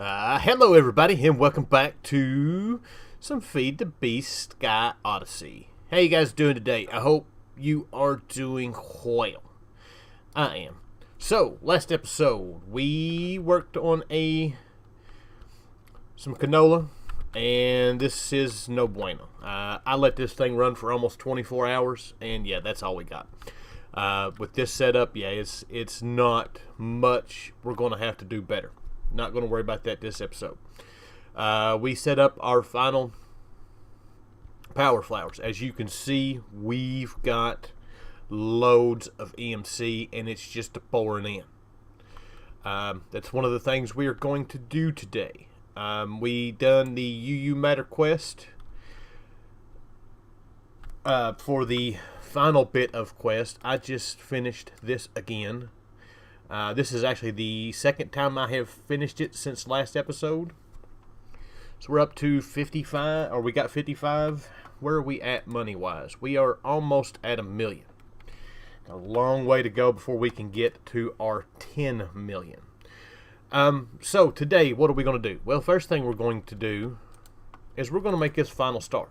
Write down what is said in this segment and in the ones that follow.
Hello everybody, and welcome back to some Feed the Beast Sky Odyssey. How you guys doing today? I hope you are doing well. I am. So, last episode, we worked on some canola, and this is no bueno. I let this thing run for almost 24 hours, and yeah, that's all we got. With this setup, yeah, it's not much. We're going to have to do better. Not going to worry about that this episode. We set up our final power flowers. As you can see, we've got loads of EMC, and it's just pouring in. That's one of the things we are going to do today. We done the UU Matter quest for the final bit of quest. I just finished this again. This is actually the second time I have finished it since last episode. So we're up to 55, or we got 55. Where are we at money-wise? We are almost at $1 million. A long way to go before we can get to our 10 million. So today, what are we going to do? Well, first thing we're going to do is we're going to make this final start.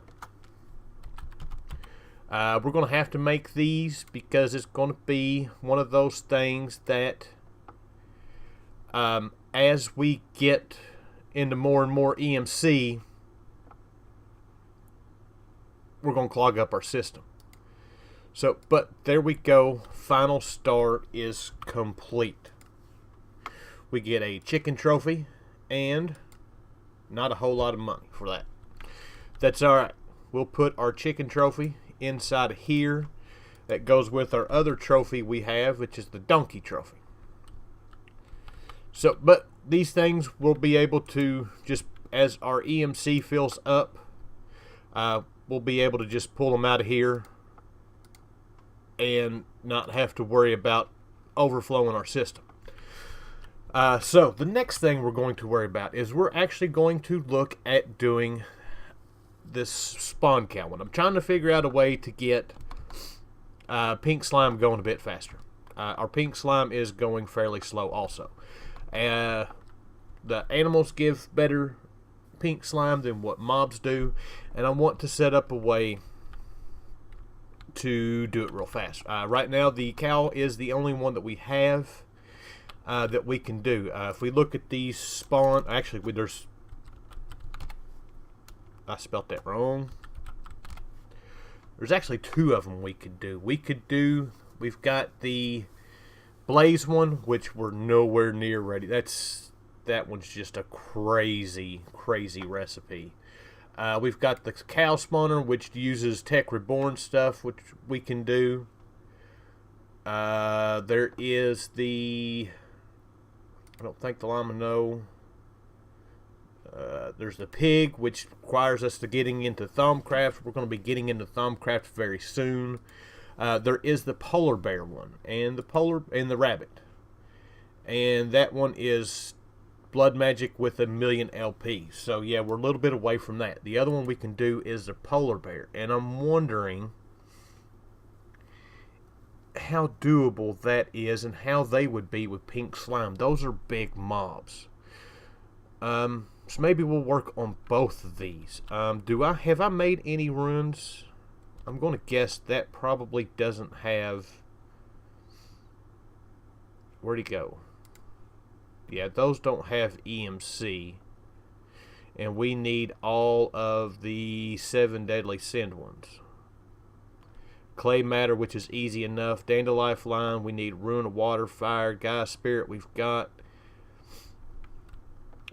We're going to have to make these because it's going to be one of those things that as we get into more and more EMC, we're going to clog up our system. So, but there we go. Final start is complete. We get a chicken trophy and not a whole lot of money for that. That's alright. We'll put our chicken trophy inside of here. That goes with our other trophy we have, which is the donkey trophy. So, but these things we'll be able to just, as our EMC fills up, we'll be able to just pull them out of here and not have to worry about overflowing our system. So the next thing we're going to worry about is we're actually going to look at doing this spawn count one. I'm trying to figure out a way to get pink slime going a bit faster. Our pink slime is going fairly slow also. The animals give better pink slime than what mobs do, and I want to set up a way to do it real fast. Right now the cow is the only one that we have that we can do. If we look at these spawn, actually there's, I spelt that wrong. There's actually two of them we could do. We've got the blaze one, which we're nowhere near ready. That one's just a crazy recipe. We've got the cow spawner, which uses Tech Reborn stuff, which we can do. There is the, I don't think the llama, no. There's the pig, which requires us to getting into Thumbcraft. We're going to be getting into Thumbcraft very soon. There is the polar bear one, and the rabbit, and that one is blood magic with 1,000,000 LP. So yeah, we're a little bit away from that. The other one we can do is the polar bear, and I'm wondering how doable that is and how they would be with pink slime. Those are big mobs. So maybe we'll work on both of these. Have I made any runes? I'm going to guess that probably doesn't have. Where'd he go? Yeah, those don't have EMC. And we need all of the 7 deadly sin ones. Clay matter, which is easy enough. Dandelion, we need Ruin of Water, Fire, Gaia Spirit. We've got.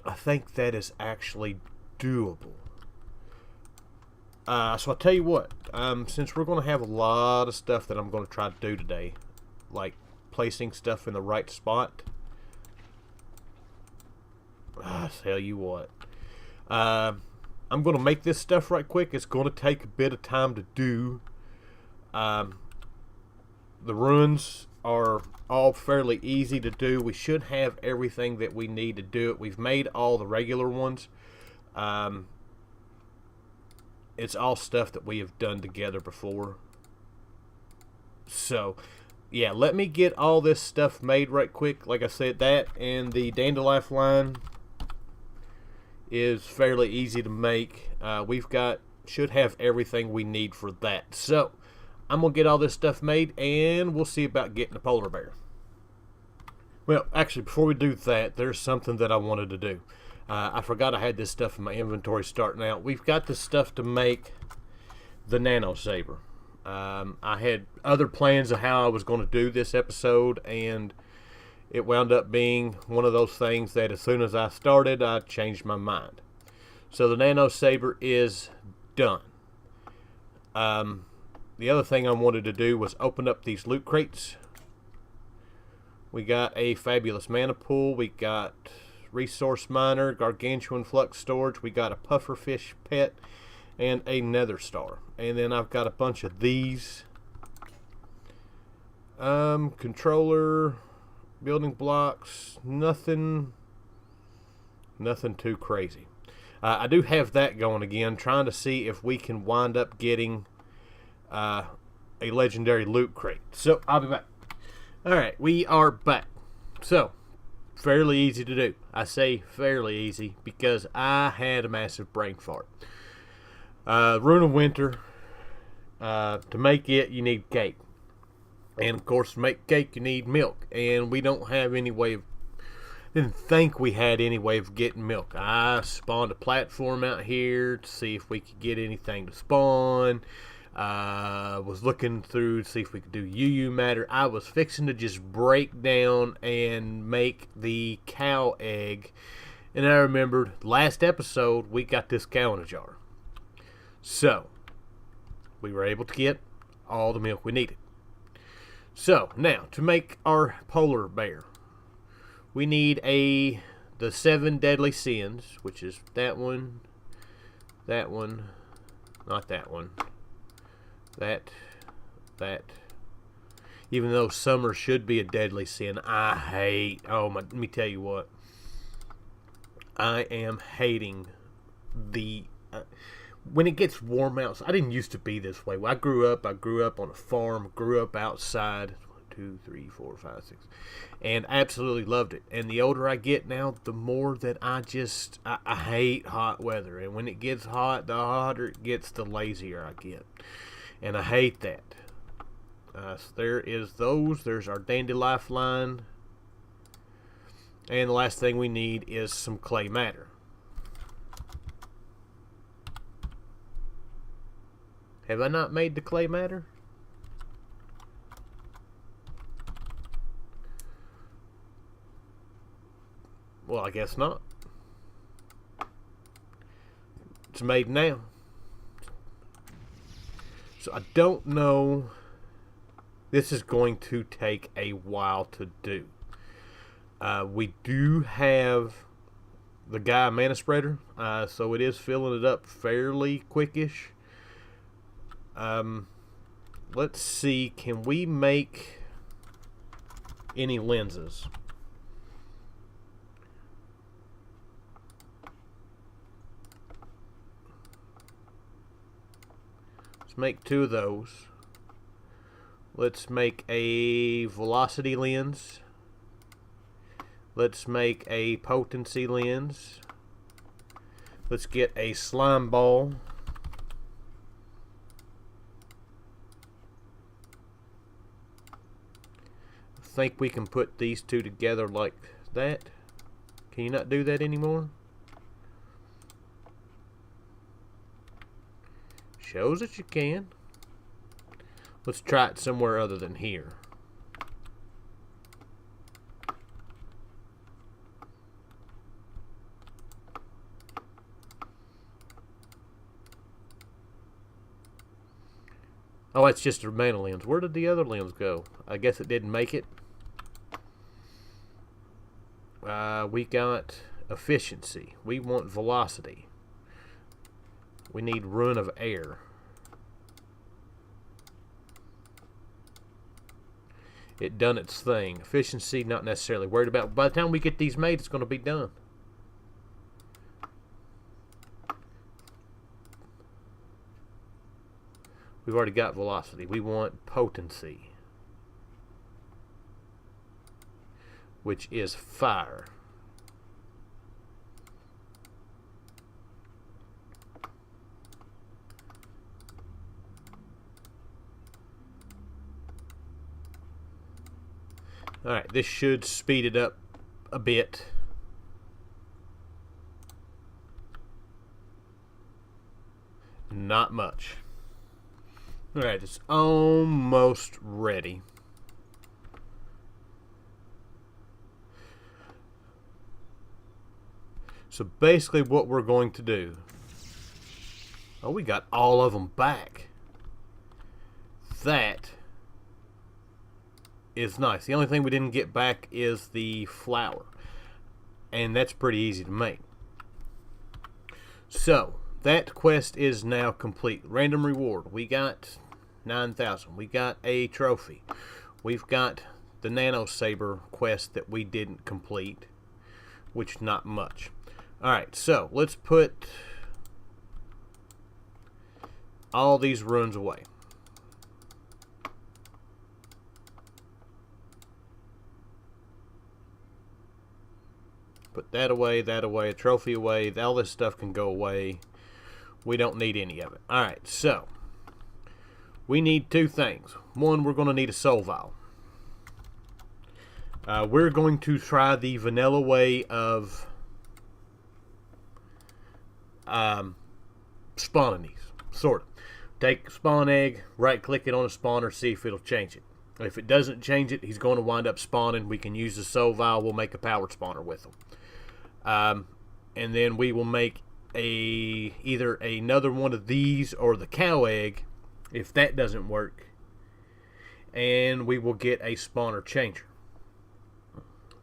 I think that is actually doable. So I'll tell you what. Since we're going to have a lot of stuff that I'm going to try to do today, like placing stuff in the right spot. I'll tell you what. I'm going to make this stuff right quick. It's going to take a bit of time to do. The runes are all fairly easy to do. We should have everything that we need to do it. We've made all the regular ones. It's all stuff that we have done together before. So, yeah, let me get all this stuff made right quick. Like I said, that and the dandelion line is fairly easy to make. Should have everything we need for that. So I'm gonna get all this stuff made, and we'll see about getting a polar bear. Well, actually, before we do that, there's something that I wanted to do. I forgot I had this stuff in my inventory starting out. We've got this stuff to make the Nano Saber. I had other plans of how I was going to do this episode, and it wound up being one of those things that as soon as I started, I changed my mind. So the Nano Saber is done. The other thing I wanted to do was open up these loot crates. We got a fabulous mana pool. We got resource miner, gargantuan flux storage. We got a pufferfish pet and a nether star. And then I've got a bunch of these. Controller, building blocks, nothing too crazy. I do have that going again, trying to see if we can wind up getting a legendary loot crate. So I'll be back. Alright, we are back. So, fairly easy to do. I say fairly easy because I had a massive brain fart. Rune of Winter, to make it, you need cake. And of course, to make cake, you need milk. And we don't have any way of... didn't think we had any way of getting milk. I spawned a platform out here to see if we could get anything to spawn. Was looking through to see if we could do UU matter. I was fixing to just break down and make the cow egg. And I remembered last episode we got this cow in a jar. So we were able to get all the milk we needed. So now to make our polar bear, we need the 7 deadly sins, which is that one, not that one. That. Even though summer should be a deadly sin, I hate... oh, let me tell you what. I am hating the... when it gets warm outside. I didn't used to be this way. When I grew up on a farm, grew up outside. 1, 2, 3, 4, 5, 6. And absolutely loved it. And the older I get now, the more that I hate hot weather. And when it gets hot, the hotter it gets, the lazier I get. And I hate that. So there is those. There's our dandy lifeline. And the last thing we need is some clay matter. Have I not made the clay matter? Well, I guess not. It's made now. So I don't know. This is going to take a while to do. We do have the Gaia mana spreader, so it is filling it up fairly quickish. Let's see, can we make any lenses? Let's make 2 of those. Let's make a velocity lens. Let's make a potency lens. Let's get a slime ball. I think we can put these 2 together like that. Can you not do that anymore? Shows that you can. Let's try it somewhere other than here. Oh, that's just a mana lens. Where did the other lens go? I guess it didn't make it. We got efficiency. We want velocity. We need run of air. It done its thing. Efficiency, not necessarily worried about. By the time we get these made, it's going to be done. We've already got velocity. We want potency, which is fire. Alright, this should speed it up a bit. Not much. Alright, it's almost ready. So basically what we're going to do... Oh, we got all of them back. That is nice. The only thing we didn't get back is the flower. And that's pretty easy to make. So, that quest is now complete. Random reward. We got 9,000. We got a trophy. We've got the Nano Saber quest that we didn't complete, which not much. Alright, so let's put all these runes away. Put that away, a trophy away. All this stuff can go away. We don't need any of it. Alright, so we need two things. One, we're going to need a soul vial. We're going to try the vanilla way of spawning these. Sort of. Take a spawn egg, right click it on a spawner, see if it'll change it. If it doesn't change it, he's going to wind up spawning. We can use the soul vial. We'll make a powered spawner with him. And then we will make either another one of these or the cow egg if that doesn't work, and we will get a spawner changer.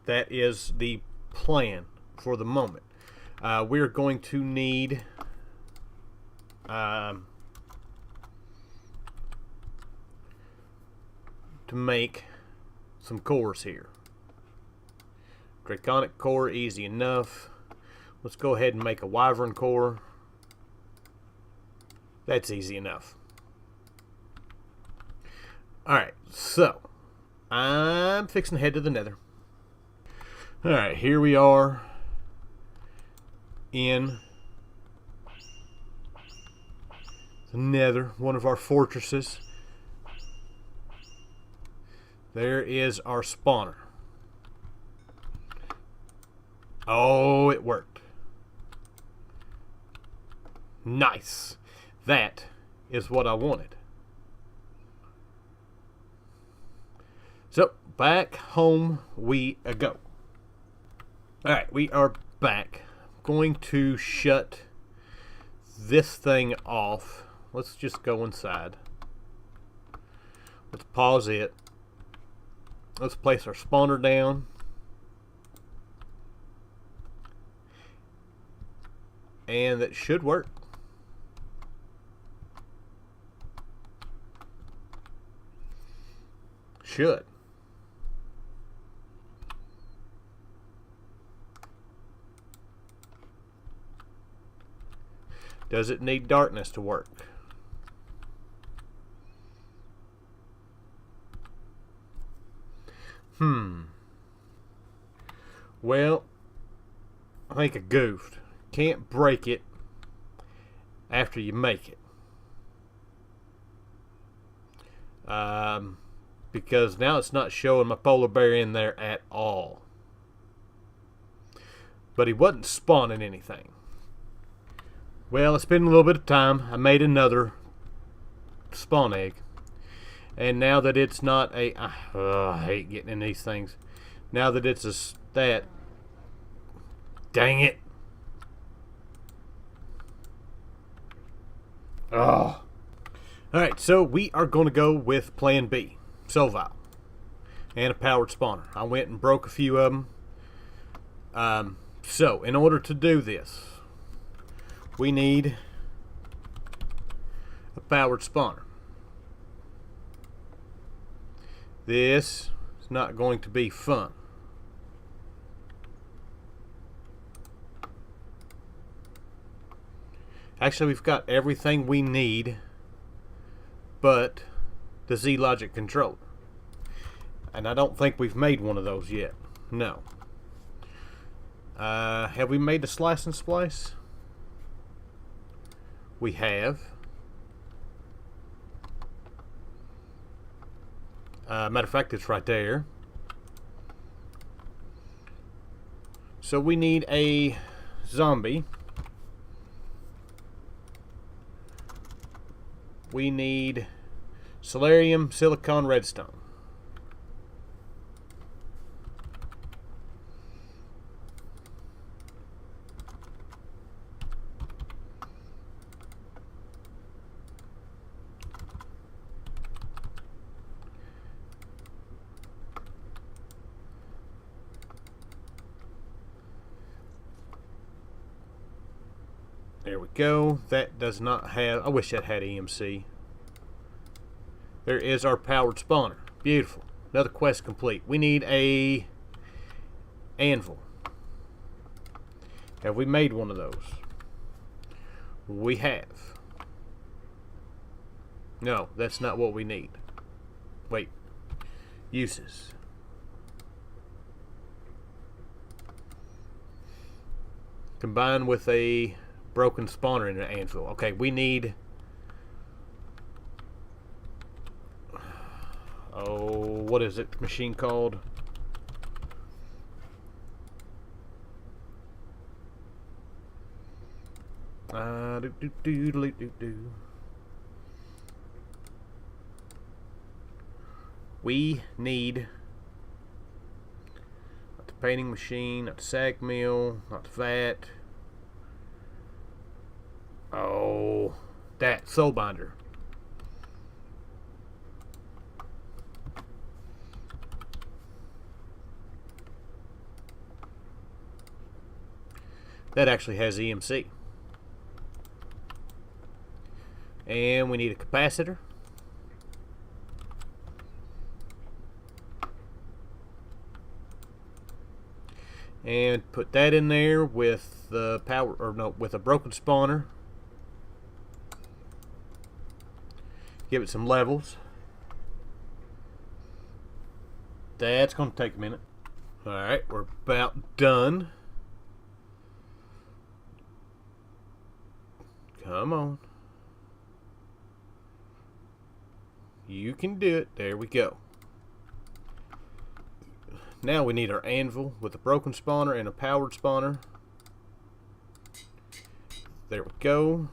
That is the plan for the moment. We're going to need to make some cores here. Draconic core, easy enough. Let's go ahead and make a Wyvern Core. That's easy enough. Alright, so I'm fixing to head to the Nether. Alright, here we are in the Nether, one of our fortresses. There is our spawner. Oh, it worked. Nice. That is what I wanted. So, back home we go. Alright, we are back. Going to shut this thing off. Let's just go inside. Let's pause it. Let's place our spawner down. And that should work. Should. Does it need darkness to work? Well, I think I goofed. Can't break it after you make it. Because now it's not showing my polar bear in there at all. But he wasn't spawning anything. Well, it's been a little bit of time. I made another spawn egg. And now that it's not a... I hate getting in these things. Now that it's a... that... Dang it. Oh. Alright, so we are going to go with plan B. Soul vial. And a powered spawner. I went and broke a few of them. So, in order to do this, we need a powered spawner. This is not going to be fun. Actually, we've got everything we need but the Z-Logic controller. And I don't think we've made one of those yet. No. Have we made the slice and splice? We have. Matter of fact, it's right there. So we need a zombie. We need solarium, silicon, redstone. There we go. That does not have... I wish that had EMC. There is our powered spawner. Beautiful. Another quest complete. We need a anvil. Have we made one of those? We have. No, that's not what we need. Wait. Uses. Combined with a broken spawner in an anvil. Okay, we need... Oh, what is it? Machine called? We need not the painting machine, not the sag mill, not the vat. Oh, that soul binder. That actually has EMC. And we need a capacitor. And put that in there with the power, or no, with a broken spawner. Give it some levels. That's going to take a minute. Alright, we're about done. Come on. You can do it. There we go. Now we need our anvil with a broken spawner and a powered spawner. There we go.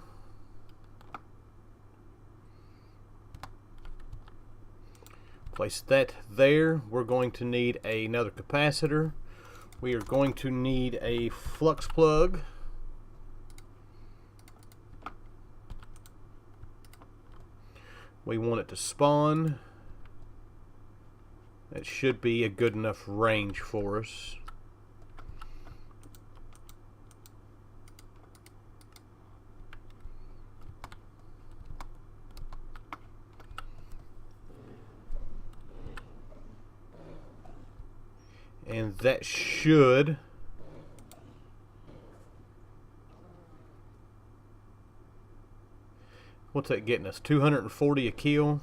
Place that there. We're going to need another capacitor. We are going to need a flux plug. We want it to spawn. That should be a good enough range for us. And that should... What's that getting us? 240 a kill.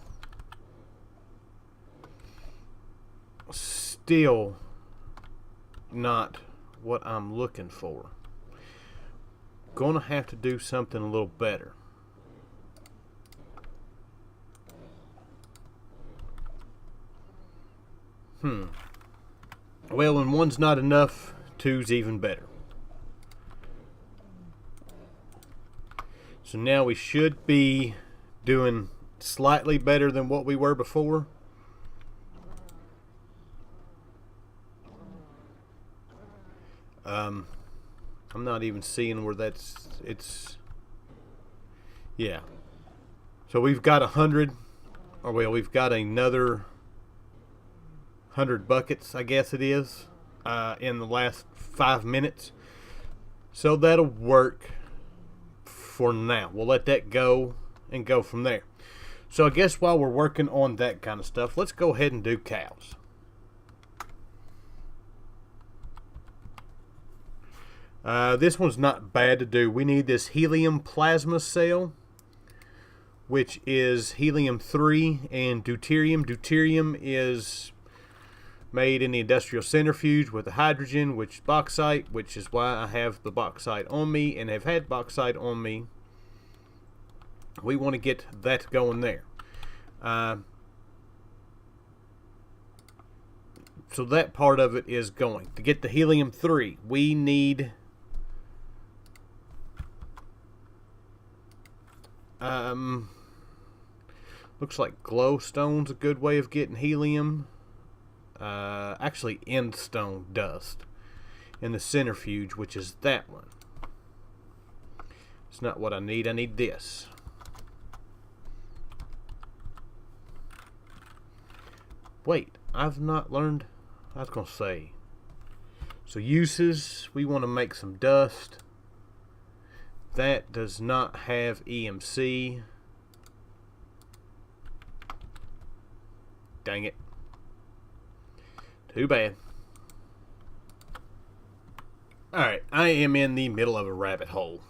Still not what I'm looking for. Gonna have to do something a little better. Well, when one's not enough, two's even better. So now we should be doing slightly better than what we were before. I'm not even seeing where it's yeah. So we've got 100, or well, we've got another 100 buckets, I guess it is, in the last 5 minutes. So that'll work for now. We'll let that go and go from there. So I guess while we're working on that kind of stuff, let's go ahead and do cows. This one's not bad to do. We need this helium plasma cell, which is helium-3 and deuterium. Deuterium is made in the industrial centrifuge with the hydrogen, which is bauxite, which is why I have the bauxite on me and have had bauxite on me. We want to get that going there. So that part of it is going. To get the helium-3, we need looks like glowstone's a good way of getting helium. Actually, endstone dust. And the centrifuge, which is that one. It's not what I need. I need this. Wait, I've not learned. I was going to say. So uses, we want to make some dust. That does not have EMC. Dang it. Too bad. Alright, I am in the middle of a rabbit hole.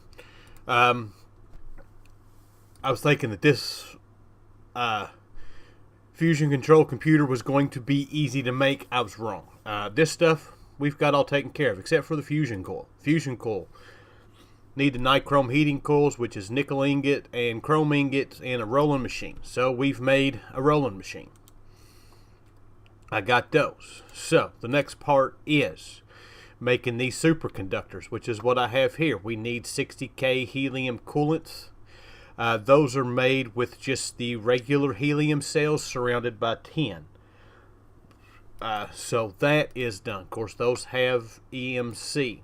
I was thinking that this fusion control computer was going to be easy to make. I was wrong. This stuff we've got all taken care of, except for the fusion coil. Fusion coil. Need the nichrome heating coils, which is nickel ingot and chrome ingots, and a rolling machine. So we've made a rolling machine. I got those. So the next part is making these superconductors, which is what I have here. We need 60K helium coolants. Those are made with just the regular helium cells surrounded by 10. So that is done. Of course, those have EMC.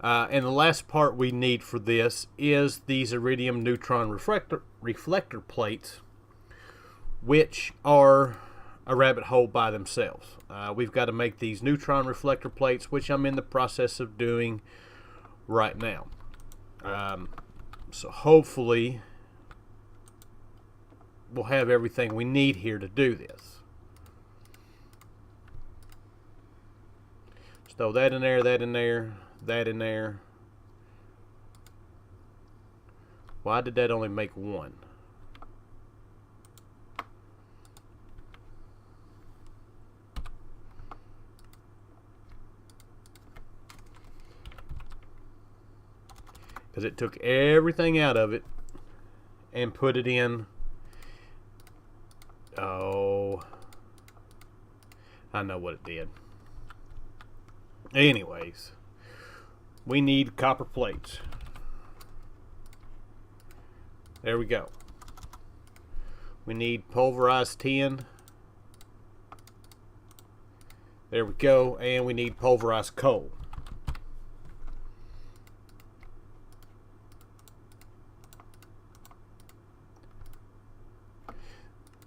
And the last part we need for this is these iridium neutron reflector plates, which are a rabbit hole by themselves. We've got to make these neutron reflector plates, which I'm in the process of doing right now. So hopefully we'll have everything we need here to do this. Just throw that in there, that in there, that in there. Why did that only make one? Because it took everything out of it and put it in. Oh, I know what it did. Anyways, we need copper plates. There we go. We need pulverized tin. There we go. And we need pulverized coal.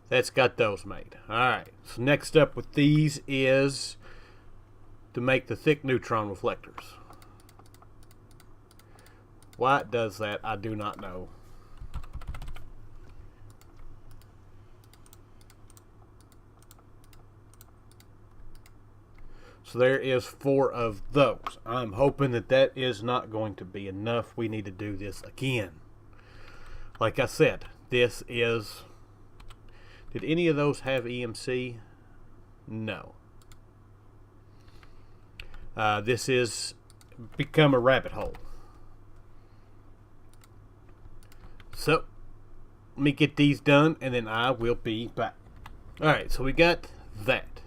That's got those made. Alright, so next up with these is to make the thick neutron reflectors. Why it does that, I do not know. So there is 4 of those. I'm hoping that that is not going to be enough. We need to do this again. Like I said, this is... Did any of those have EMC? No. This is become a rabbit hole. So, let me get these done and then I will be back. Alright, so we got that.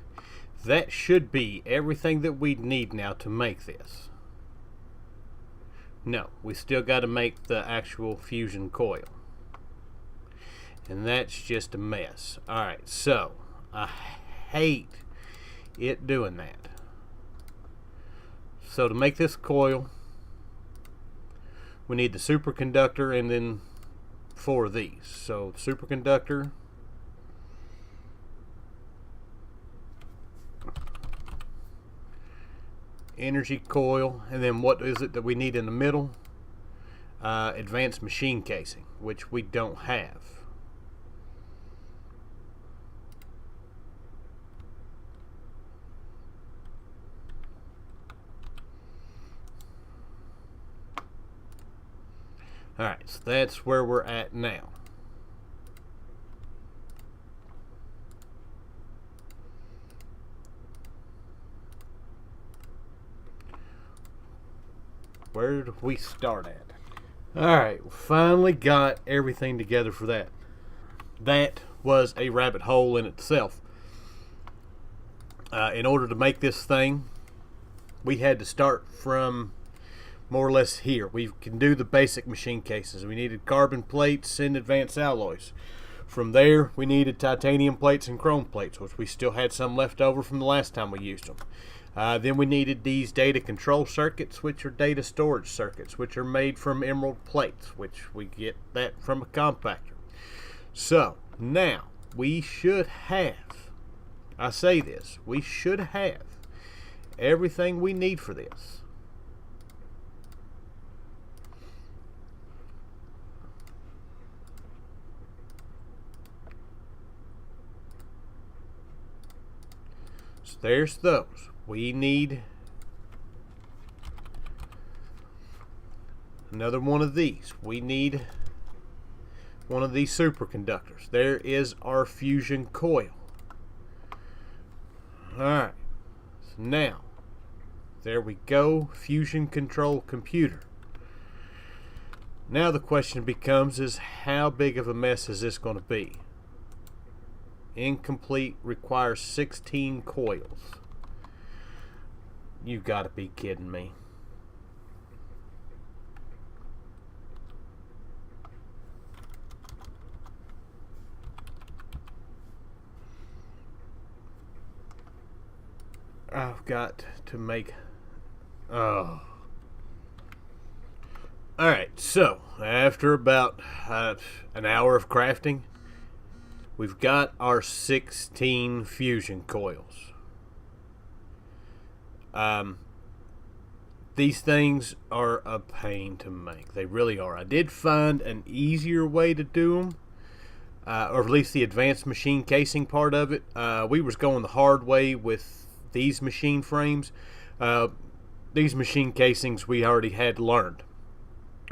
That should be everything that we need now to make this. No, we still got to make the actual fusion coil. And that's just a mess. Alright, so I hate it doing that. So to make this coil, we need the superconductor and then 4 of these. So superconductor, energy coil, and then what is it that we need in the middle? Advanced machine casing, which we don't have. Alright, so that's where we're at now. Where do we start at? Alright, we finally got everything together for that. That was a rabbit hole in itself. In order to make this thing, we had to start from more or less here. We can do the basic machine cases. We needed carbon plates and advanced alloys. From there, we needed titanium plates and chrome plates, which we still had some left over from the last time we used them. Then we needed these data control circuits, which are data storage circuits, which are made from emerald plates, which we get that from a compactor. So, now, we should have, I say this, we should have everything we need for this. So there's those. We need another one of these. We need one of these superconductors. There is our fusion coil. Alright, so now, there we go, fusion control computer. Now the question becomes is how big of a mess is this going to be? Incomplete, requires 16 coils. You gotta be kidding me. I've got to make... Oh. Alright, so after about an hour of crafting, we've got our 16 fusion coils. These things are a pain to make. They really are. I did find an easier way to do them, or at least the advanced machine casing part of it. We was going the hard way with these machine frames. These machine casings we already had learned.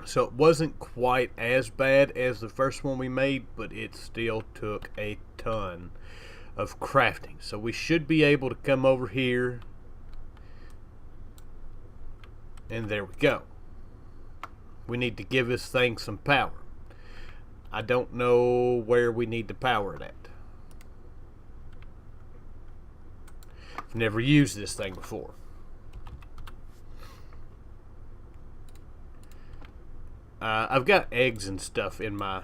So it wasn't quite as bad as the first one we made, but it still took a ton of crafting. So we should be able to come over here, and there we go. We need to give this thing some power. I don't know where we need to power it at. I've never used this thing before. I've got eggs and stuff in my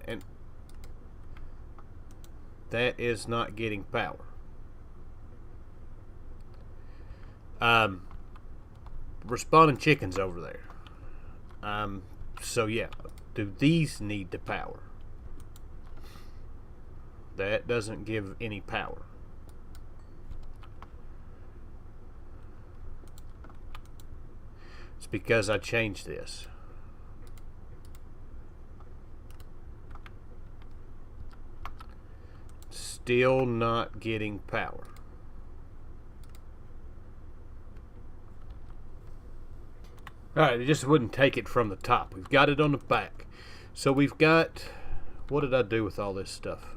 and that is not getting power. We're spawning chickens over there. So yeah, do these need the power? That doesn't give any power. It's because I changed this. Still not getting power. Alright, it just wouldn't take it from the top. We've got it on the back. So we've got... What did I do with all this stuff?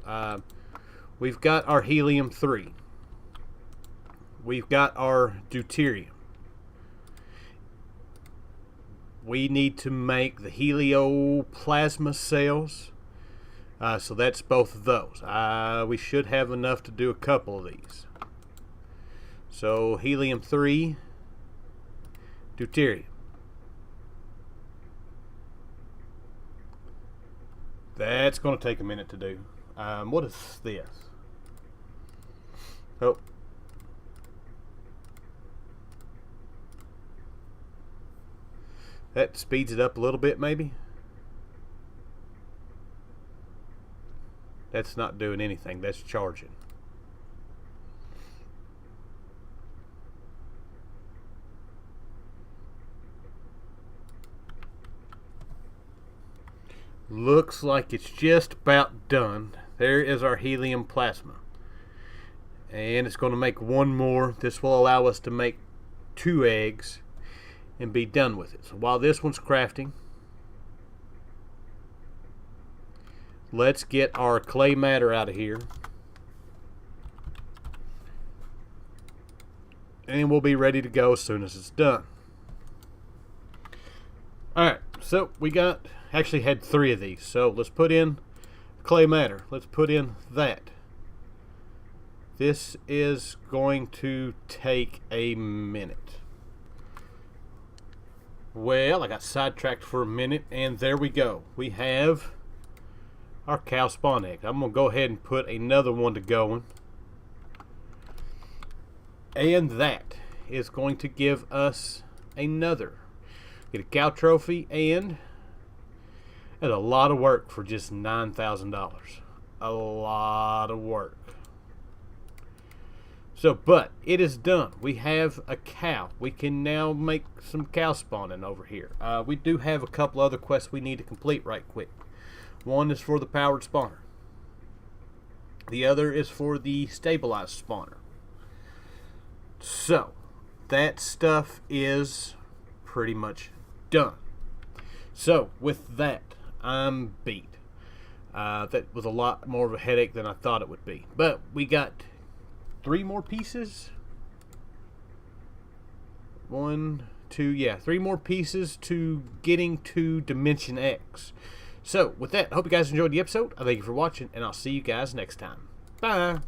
We've got our Helium 3. We've got our deuterium. We need to make the Helio plasma cells. So that's both of those. We should have enough to do a couple of these. So Helium 3, deuterium. That's going to take a minute to do. What is this? Oh. That speeds it up a little bit, maybe. That's not doing anything. That's charging. Looks like it's just about done. There is our helium plasma. And it's going to make one more. This will allow us to make 2 eggs and be done with it. So while this one's crafting, let's get our clay matter out of here. And we'll be ready to go as soon as it's done. Alright, so we actually had 3 of these. So let's put in clay matter. Let's put in that. This is going to take a minute. Well, I got sidetracked for a minute, and there we go. We have our cow spawn egg. I'm going to go ahead and put another one to going. And that is going to give us another. Get a cow trophy, and that's a lot of work for just $9,000. A lot of work. So, but it is done. We have a cow. We can now make some cow spawning over here. We do have a couple other quests we need to complete right quick. One is for the powered spawner. The other is for the stabilized spawner. So, that stuff is pretty much done. So, with that, I'm beat. That was a lot more of a headache than I thought it would be. But we got 3 more pieces. 1, 2, yeah, 3 more pieces to getting to Dimension X. So, with that, I hope you guys enjoyed the episode. I thank you for watching, and I'll see you guys next time. Bye!